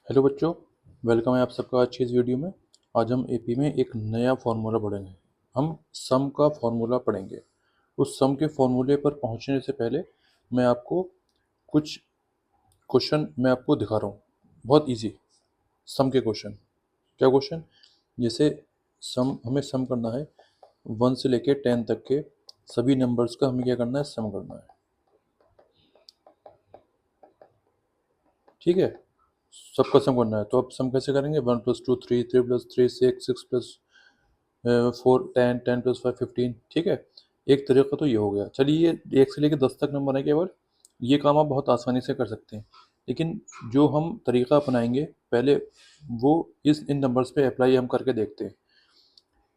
Hello बच्चों, welcome है आप सबका आज की इस वीडियो में। आज हम एपी में एक नया फार्मूला पढ़ेंगे। हम सम का फार्मूला पढ़ेंगे। उस सम के फार्मूले पर पहुंचने से पहले मैं आपको कुछ क्वेश्चन मैं आपको दिखा रहा हूँ। बहुत इजी सम के क्वेश्चन। क्या क्वेश्चन? जैसे हमें सम करना है 1 से लेके 10 तक के सभी नंबर्स का हमें क्या करना है, सम करना है। ठीक है, सबका सम करना है। तो अब सम कैसे करेंगे? 1 + 2 3, 3 + 3 6, 6 + 4 10, 10 + 5 15। ठीक है, एक तरीका तो ये हो गया। चलिए, ये 1 से लेकर 10 तक नंबर है केवल, ये काम आप बहुत आसानी से कर सकते हैं। लेकिन जो हम तरीका अपनाएंगे पहले, वो इन नंबर्स पे अप्लाई हम करके देखते हैं।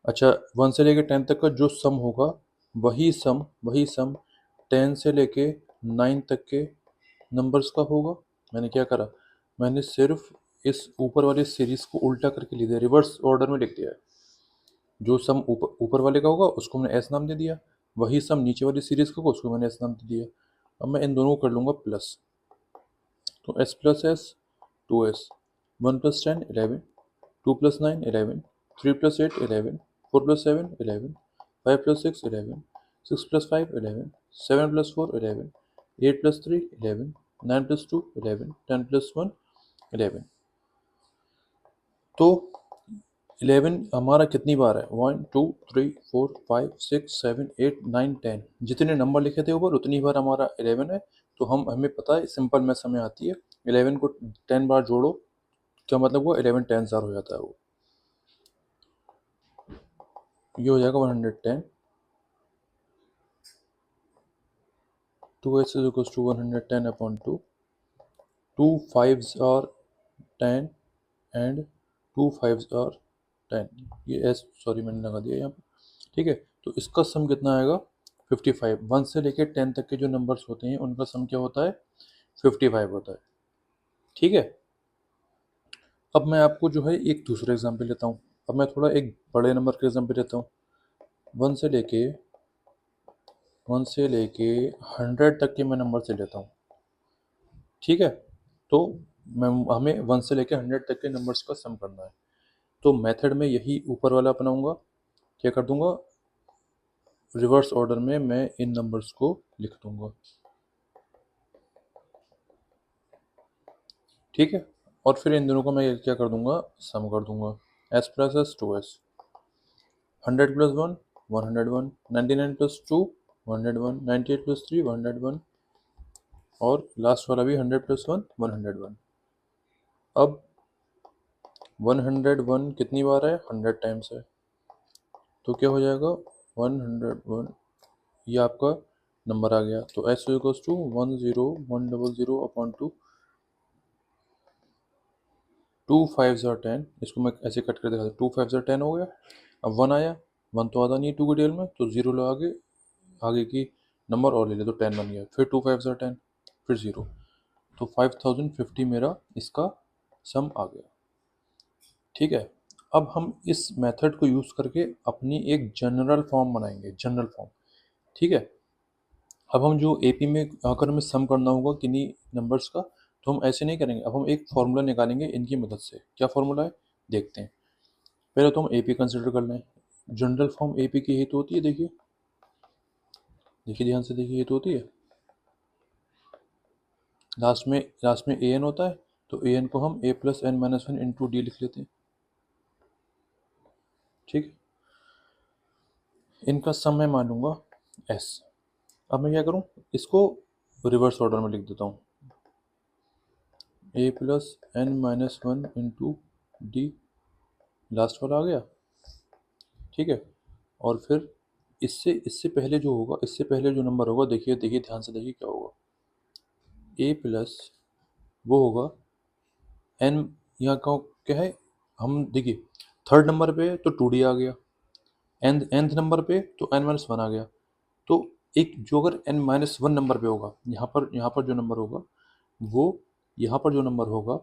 अच्छा, 1 से लेकर 10 तक का जो सम होगा, वही सम 10 से लेके 9 तक के नंबर्स का होगा। मैंने क्या करा, मैंने सिर्फ इस ऊपर वाली सीरीज को उल्टा करके लिख दिया, रिवर्स ऑर्डर में लिख दिया है। जो सम ऊपर ऊपर वाले का होगा उसको मैंने एस नाम दे दिया, वही सम नीचे वाली सीरीज का होगा उसको मैंने एस नाम दे दिया। अब मैं इन दोनों को कर लूँगा प्लस। तो एस प्लस एस, 2s, 1 + 10 11, 2 + 9 11, 3 + 8 11, 4 + 7 11, 5 + 6 11, 6 + 5 11, 7 + 4 11, 8 + 3 11, 9 + 2 11, 10 + 1 11। तो 11 हमारा कितनी बार है? 1 2 3 4 5 6 7 8 9 10। जितने नंबर लिखे थे ऊपर उतनी बार हमारा 11 है। तो हमें पता है, सिंपल मैथ्स हमें आती है। 11 को 10 बार जोड़ो, क्या मतलब हुआ? 11 10 हो जाता है वो। ये हो जाएगा 110। 2s = 110/2। 2 5s are 10 and 2 5s are 10। ये एस, सॉरी मैंने लगा दिया यहाँ पे। ठीक है, तो इसका सम कितना आएगा? 55। 1 से लेकर 10 तक के जो नंबर्स होते हैं उनका सम क्या होता है? 55 होता है। ठीक है, अब मैं आपको जो है एक दूसरा एग्जाम्पल लेता हूँ। अब मैं थोड़ा एक बड़े नंबर का एग्जाम्पल लेता हूँ। 1 से लेके 100 तक के मैं नंबर से लेता हूँ। ठीक है, तो हमें 1 से लेके 100 तक के नंबर्स का सम करना है। तो मेथड में यही ऊपर वाला अपनाऊंगा। क्या कर दूंगा? रिवर्स ऑर्डर में मैं इन नंबर्स को लिख दूंगा। ठीक है, और फिर इन दोनों को मैं क्या कर दूंगा? सम कर दूंगा। s + s 2s, 100 + 1 101, 99 + 2 101, 98 + 3 101, और लास्ट वाला भी 100 + 1 101। अब 101 कितनी बार है? 100 टाइम्स है। तो क्या हो जाएगा? 101, ये आपका नंबर आ गया। तो s = 10100/2। 2 5s are 10। इसको मैं ऐसे कट कर दिखा, 2 5s are 10 हो गया। अब 1 आया, 1 तो आता नहीं है 2 की टेल में, तो 0 लगा के आगे की नंबर और ले ले, तो 10 बन गया। फिर 2 5s are 10, फिर 0। तो 5050 मेरा इसका सम आ गया। ठीक है, अब हम इस मेथड को यूज़ करके अपनी एक जनरल फॉर्म बनाएंगे, जनरल फॉर्म। ठीक है, अब हम जो एपी में अगर हमें सम करना होगा किन्हीं नंबर्स का, तो हम ऐसे नहीं करेंगे। अब हम एक फार्मूला निकालेंगे इनकी मदद से। क्या फार्मूला है, देखते हैं। पहले तो हम एपी कंसिडर कर लें। जनरल फॉर्म एपी की यही तो होती है। देखिए देखिए ध्यान से देखिए, ये तो होती है। लास्ट में ए एन होता है, तो ए एन को हम a + n - 1 × d लिख लेते हैं। ठीक है, इनका सम मैं मान लूंगा s। अब मैं क्या करूं, इसको रिवर्स ऑर्डर में लिख देता हूं। a + n - 1 × d, लास्ट वाला आ गया। ठीक है, और फिर इससे इससे पहले जो होगा, इससे पहले जो नंबर होगा, देखिए देखिए ध्यान से देखिए क्या होगा। a प्लस वो होगा n, यहाँ का क्या है, हम देखिए थर्ड नंबर पे तो 2d आ गया, nth नंबर पे तो n-1 आ गया। तो एक जो अगर n-1 नंबर पे होगा, यहाँ पर जो नंबर होगा वो, यहाँ पर जो नंबर होगा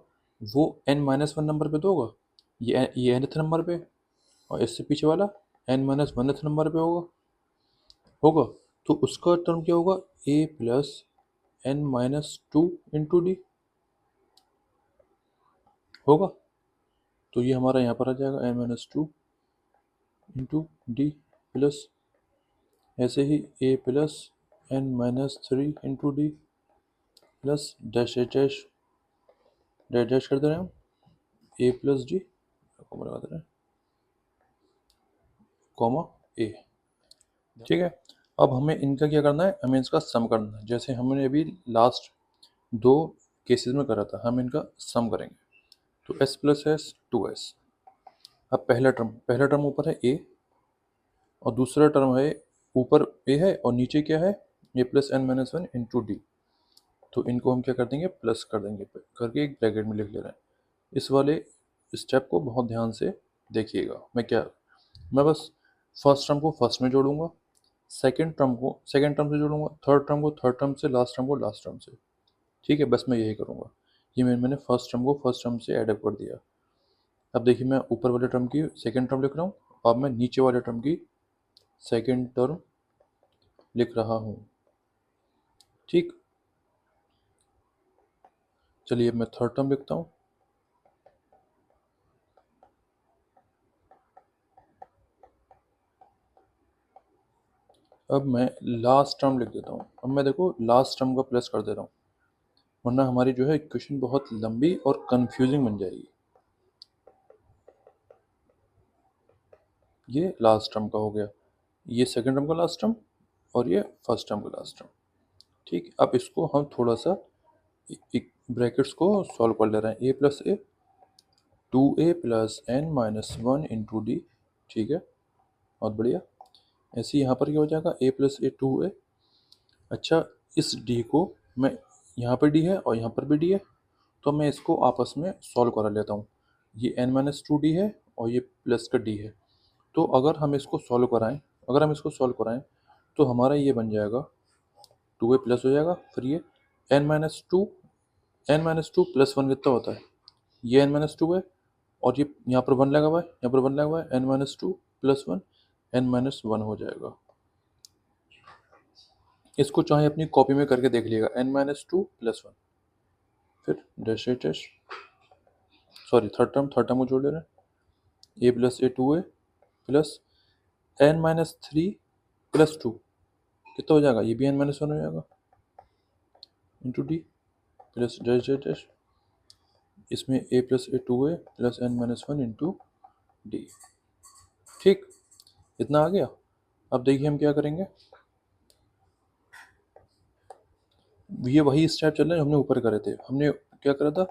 वो n-1 नंबर पे तो होगा, ये nth नंबर पे, और इससे पीछे वाला n-1th नंबर पे होगा। तो उसका टर्म क्या होगा? a + n - 2 × d होगा, तो ये हमारा यहाँ पर आ जाएगा n-2 इंटू डी प्लस ऐसे ही a plus n-3 into D plus dash dash dash dash कर दे रहे हैं हम a प्लस डी लगा दे रहे हैं कॉमा a। ठीक है, अब हमें इनका क्या करना है, हमें इसका सम करना है। जैसे हमने अभी लास्ट 2 केसेस में करा था, हम इनका सम करेंगे। तो s प्लस एस 2s। अब पहला टर्म ऊपर है a और दूसरा टर्म है ऊपर a है और नीचे क्या है a plus n-1 into D. तो इनको हम क्या कर देंगे, प्लस कर देंगे करके एक ब्रैकेट में लिख ले रहे हैं। इस वाले स्टेप को बहुत ध्यान से देखिएगा। मैं बस फर्स्ट टर्म को फर्स्ट में जोड़ूंगा, सेकंड टर्म को सेकंड टर्म से जोड़ूंगा, थर्ड टर्म को थर्ड टर्म से, लास्ट टर्म को लास्ट टर्म से। ठीक है, बस मैं यही करूंगा। ये मैंने फर्स्ट टर्म को फर्स्ट टर्म से एड अप कर दिया। अब देखिए, मैं ऊपर वाले टर्म की सेकंड टर्म लिख रहा हूँ, अब मैं नीचे वाले टर्म की सेकंड टर्म लिख रहा हूँ। ठीक, चलिए मैं थर्ड टर्म लिखता हूँ। अब मैं लास्ट टर्म लिख देता हूँ। अब मैं देखो लास्ट टर्म का प्लस कर दे रहा हूँ, वरना हमारी जो है इक्वेशन बहुत लंबी और कंफ्यूजिंग बन जाएगी। ये लास्ट टर्म का हो गया, ये सेकंड टर्म का लास्ट टर्म और ये फर्स्ट टर्म का लास्ट टर्म। ठीक, अब इसको हम थोड़ा सा ब्रैकेट्स को सॉल्व कर ले रहे हैं। a plus A 2a plus n-1 into D. ठीक है, बहुत बढ़िया। ऐसे ही यहाँ पर क्या हो जाएगा, a प्लस ए 2a। अच्छा, इस d को मैं यहाँ पर d है और यहाँ पर भी d है, तो मैं इसको आपस में सॉल्व करा लेता हूँ। ये n-2d है और ये प्लस का d है। तो अगर हम इसको सॉल्व कराएं तो हमारा ये बन जाएगा 2a प्लस हो जाएगा, फिर ये n-2 प्लस 1 कितना होता है, ये n-2 है और ये यहाँ पर 1 लगा हुआ है, यहाँ पर 1 लगा हुआ है, n-2 प्लस 1 n-1 हो जाएगा। इसको चाहे अपनी कॉपी में करके देख लीजिएगा, n-2 प्लस 1, फिर dash dash sorry third term को जोड़ ले रहे हैं, a plus A 2a plus n-3 plus 2 कितना हो जाएगा, ये भी n-1 हो जाएगा into D plus dash dash इसमें a plus A 2a plus n-1 into D. ठीक, इतना आ गया। अब देखिए हम क्या करेंगे, ये वही स्टेप चल रहे हैं हमने ऊपर करे थे। हमने क्या करा था,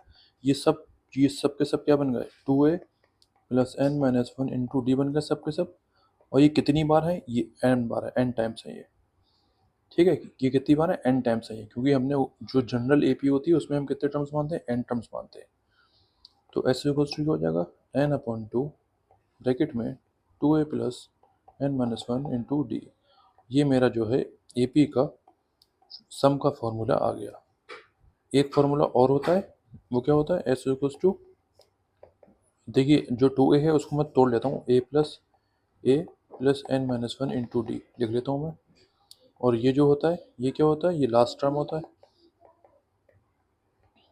ये सब के सब क्या बन गए, 2a plus n-1 into D बन गए सब के सब। और ये कितनी बार है, ये n बार है, n टाइम्स है ये। ठीक है, ये कितनी बार है, n टाइम्स है ये, क्योंकि हमने जो जनरल एपी होती है उसमें हम कितने टर्म्स मानते हैं, n टर्म्स मानते हैं। तो ऐसे हो जाएगा n/2 ब्रैकेट में 2a plus n-1 into D. ये मेरा जो है एपी का सम का फॉर्मूला आ गया। एक फॉर्मूला और होता है, वो क्या होता है, s देखिए जो 2a है उसको मैं तोड़ लेता हूँ, a plus n-1 into D लिख लेता हूँ मैं। और ये जो होता है, ये क्या होता है, ये लास्ट टर्म होता है।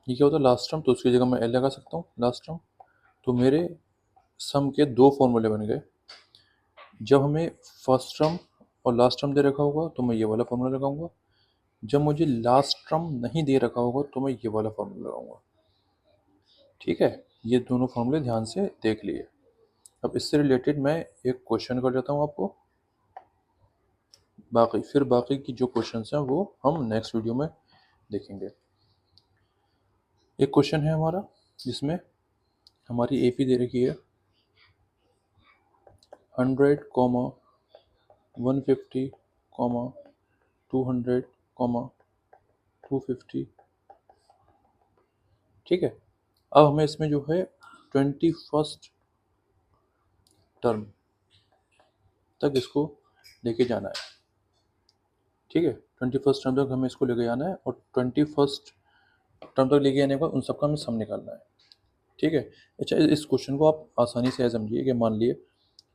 ये क्या होता है, लास्ट टर्म, तो उसकी जगह मैं l लगा सकता हूँ, लास्ट टर्म। तो मेरे सम के 2 फॉर्मूले बन गए। जब हमें फर्स्ट टर्म और लास्ट टर्म दे रखा होगा तो मैं ये वाला फॉर्मूला लगाऊंगा, जब मुझे लास्ट टर्म नहीं दे रखा होगा तो मैं ये वाला फॉर्मूला लगाऊंगा। ठीक है, ये दोनों फॉर्मूले ध्यान से देख लिए। अब इससे रिलेटेड मैं एक क्वेश्चन कर देता हूँ आपको, बाकी की जो क्वेश्चंस हैं वो हम नेक्स्ट वीडियो में देखेंगे। एक क्वेश्चन है हमारा जिसमें हमारी एपी दे रखी है 100, 150, 200, 250। ठीक है, अब हमें इसमें जो है 21st टर्म तक इसको लेके जाना है। ठीक है, 21st टर्म तक हमें इसको लेके जाना है और 21st टर्म तक लेके आने के बाद उन सबका हमें सम निकालना है। ठीक है, अच्छा इस क्वेश्चन को आप आसानी से समझिए कि मान लिए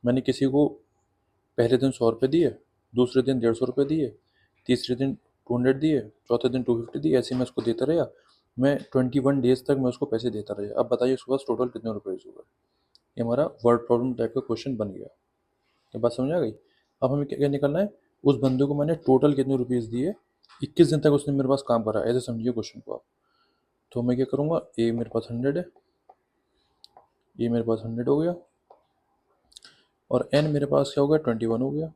मैंने किसी को पहले दिन 100 रुपये दिए, दूसरे दिन 150 रुपये दिए, तीसरे दिन 200 दिए, चौथे दिन 250 दिए, ऐसे मैं उसको देता रहा मैं 21 डेज तक मैं उसको पैसे देता रहा। अब बताइए उसके पास टोटल कितने रुपए होगा। ये हमारा वर्ड प्रॉब्लम टाइप का क्वेश्चन बन गया। तो बात समझ आ गई। अब हमें क्या क्या निकालना है, उस बंदे को मैंने टोटल कितने रुपीज़ दिए, 21 दिन तक उसने मेरे पास काम करा, ऐसे समझिए क्वेश्चन को आप। तो मैं क्या करूँगा, ए मेरे पास 100 है, ये मेरे पास 100 हो गया, और एन मेरे पास क्या हो गया 21 हो गया,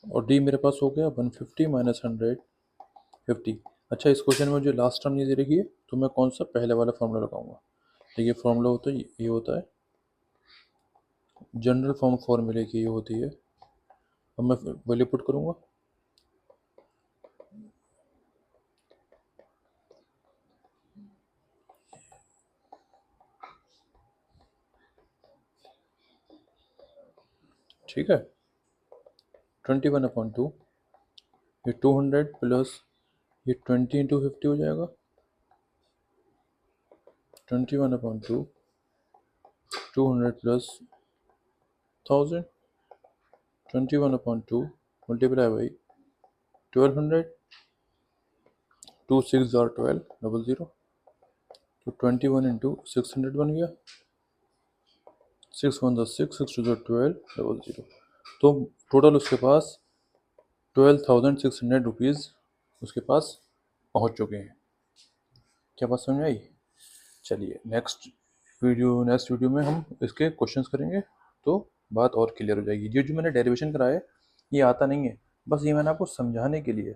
और डी मेरे पास हो गया 150 माइनस 150। अच्छा, इस क्वेश्चन में जो लास्ट टर्म ये दे रखी है, तो मैं कौन सा पहले वाला फॉर्मूला लगाऊंगा। तो ये फॉर्मूला होता है, ये होता है जनरल फॉर्म फॉर्मूले की, ये होती है। अब मैं वैल्यू पुट करूँगा, ठीक है। 21/2, ये 200 प्लस ये 20 इंटू 50 हो जाएगा। 21/2 200 प्लस 1000, 21/2 मल्टीप्लाई बाई 1200, 2 6 और 12 00, तो 21 इंटू 600 बन गया, 6 1 6 6 2 12 00। तो टोटल उसके पास 12,600 रुपीज़ उसके पास पहुंच चुके हैं। क्या बात समझ में आई। चलिए नेक्स्ट वीडियो में हम इसके क्वेश्चंस करेंगे, तो बात और क्लियर हो जाएगी। ये जो मैंने डेरिवेशन कराया है ये आता नहीं है, बस ये मैंने आपको समझाने के लिए,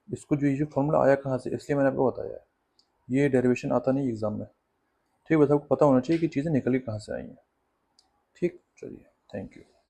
इसको जो ये जो फॉर्मूला आया कहाँ से, इसलिए मैंने आपको बताया है। ये डेरिवेशन आता नहीं एग्ज़ाम में, ठीक है। बस आपको पता होना चाहिए कि चीज़ें निकल के कहाँ से आई हैं। ठीक, चलिए, थैंक यू।